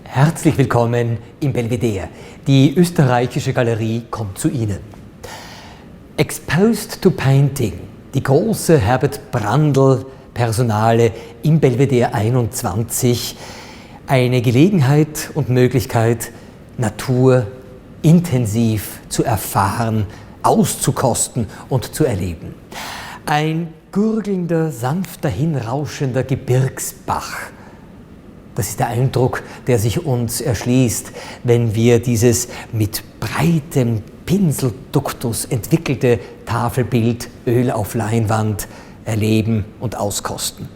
Herzlich willkommen im Belvedere. Die österreichische Galerie kommt zu Ihnen. Exposed to Painting, die große Herbert Brandl Personale im Belvedere 21. Eine Gelegenheit und Möglichkeit, Natur intensiv zu erfahren, auszukosten und zu erleben. Ein gurgelnder, sanft dahinrauschender Gebirgsbach. Das ist der Eindruck, der sich uns erschließt, wenn wir dieses mit breitem Pinselduktus entwickelte Tafelbild Öl auf Leinwand erleben und auskosten.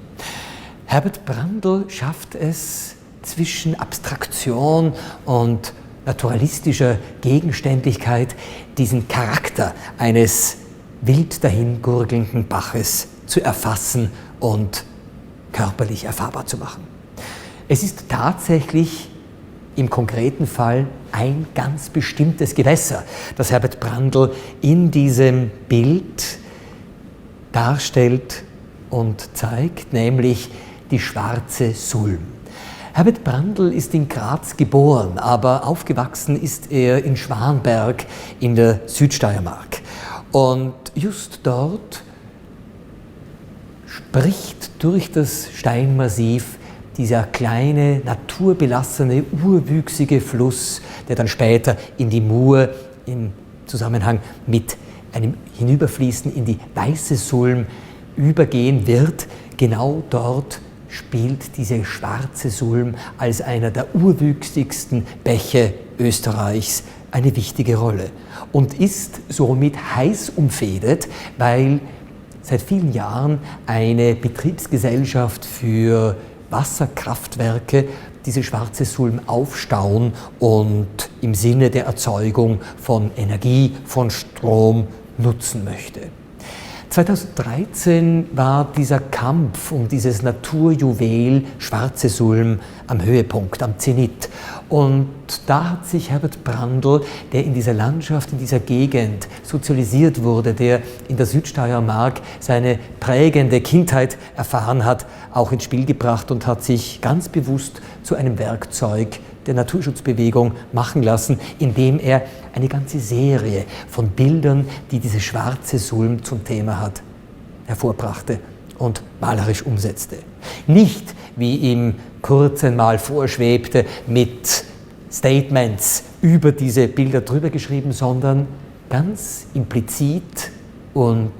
Herbert Brandl schafft es, zwischen Abstraktion und naturalistischer Gegenständlichkeit diesen Charakter eines wild dahingurgelnden Baches zu erfassen und körperlich erfahrbar zu machen. Es ist tatsächlich im konkreten Fall ein ganz bestimmtes Gewässer, das Herbert Brandl in diesem Bild darstellt und zeigt, nämlich die Schwarze Sulm. Herbert Brandl ist in Graz geboren, aber aufgewachsen ist er in Schwanberg in der Südsteiermark. Und just dort spricht durch das Steinmassiv dieser kleine, naturbelassene, urwüchsige Fluss, der dann später in die Mur im Zusammenhang mit einem Hinüberfließen in die Weiße Sulm übergehen wird. Genau dort spielt diese Schwarze Sulm als einer der urwüchsigsten Bäche Österreichs eine wichtige Rolle und ist somit heiß umfedet, weil seit vielen Jahren eine Betriebsgesellschaft für Wasserkraftwerke diese Schwarze Sulm aufstauen und im Sinne der Erzeugung von Energie, von Strom nutzen möchte. 2013 war dieser Kampf um dieses Naturjuwel Schwarze Sulm am Höhepunkt, am Zenit. Und da hat sich Herbert Brandl, der in dieser Landschaft, in dieser Gegend sozialisiert wurde, der in der Südsteiermark seine prägende Kindheit erfahren hat, auch ins Spiel gebracht und hat sich ganz bewusst zu einem Werkzeug der Naturschutzbewegung machen lassen, indem er eine ganze Serie von Bildern, die diese Schwarze Sulm zum Thema hat, hervorbrachte und malerisch umsetzte. Nicht, wie ihm kurz einmal vorschwebte, mit Statements über diese Bilder drüber geschrieben, sondern ganz implizit und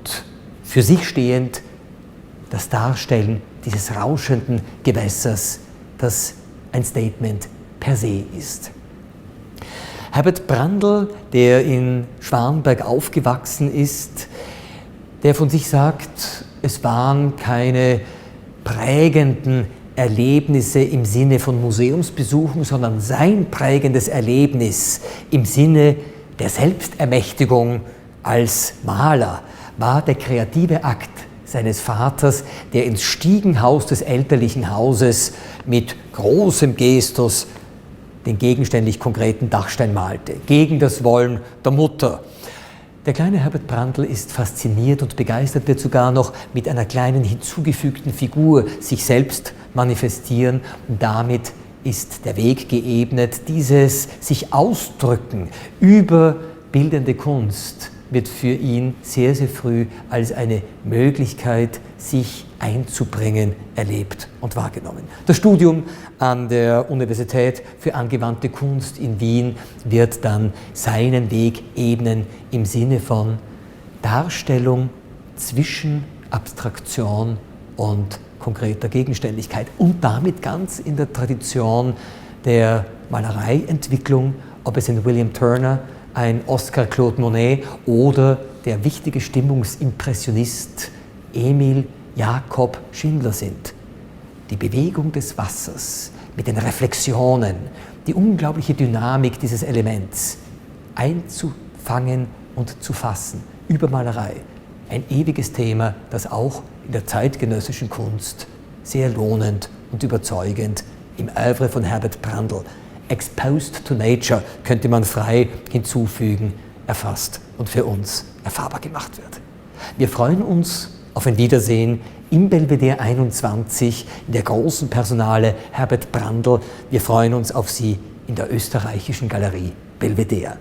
für sich stehend das Darstellen dieses rauschenden Gewässers, das ein Statement per se ist. Herbert Brandl, der in Schwanberg aufgewachsen ist, der von sich sagt, es waren keine prägenden Erlebnisse im Sinne von Museumsbesuchen, sondern sein prägendes Erlebnis im Sinne der Selbstermächtigung als Maler war der kreative Akt seines Vaters, der ins Stiegenhaus des elterlichen Hauses mit großem Gestus den gegenständlich konkreten Dachstein malte, gegen das Wollen der Mutter. Der kleine Herbert Brandl ist fasziniert und begeistert, wird sogar noch mit einer kleinen hinzugefügten Figur sich selbst manifestieren. Und damit ist der Weg geebnet, dieses sich ausdrücken über bildende Kunst wird für ihn sehr, sehr früh als eine Möglichkeit, sich einzubringen, erlebt und wahrgenommen. Das Studium an der Universität für angewandte Kunst in Wien wird dann seinen Weg ebnen im Sinne von Darstellung zwischen Abstraktion und konkreter Gegenständlichkeit und damit ganz in der Tradition der Malereientwicklung, ob es in William Turner, ein Oscar Claude Monet oder der wichtige Stimmungsimpressionist Emil Jakob Schindler sind. Die Bewegung des Wassers mit den Reflexionen, die unglaubliche Dynamik dieses Elements einzufangen und zu fassen über Malerei. Ein ewiges Thema, das auch in der zeitgenössischen Kunst sehr lohnend und überzeugend im Œuvre von Herbert Brandl, Exposed to Nature, könnte man frei hinzufügen, erfasst und für uns erfahrbar gemacht wird. Wir freuen uns auf ein Wiedersehen im Belvedere 21 in der großen Personale Herbert Brandl. Wir freuen uns auf Sie in der österreichischen Galerie Belvedere.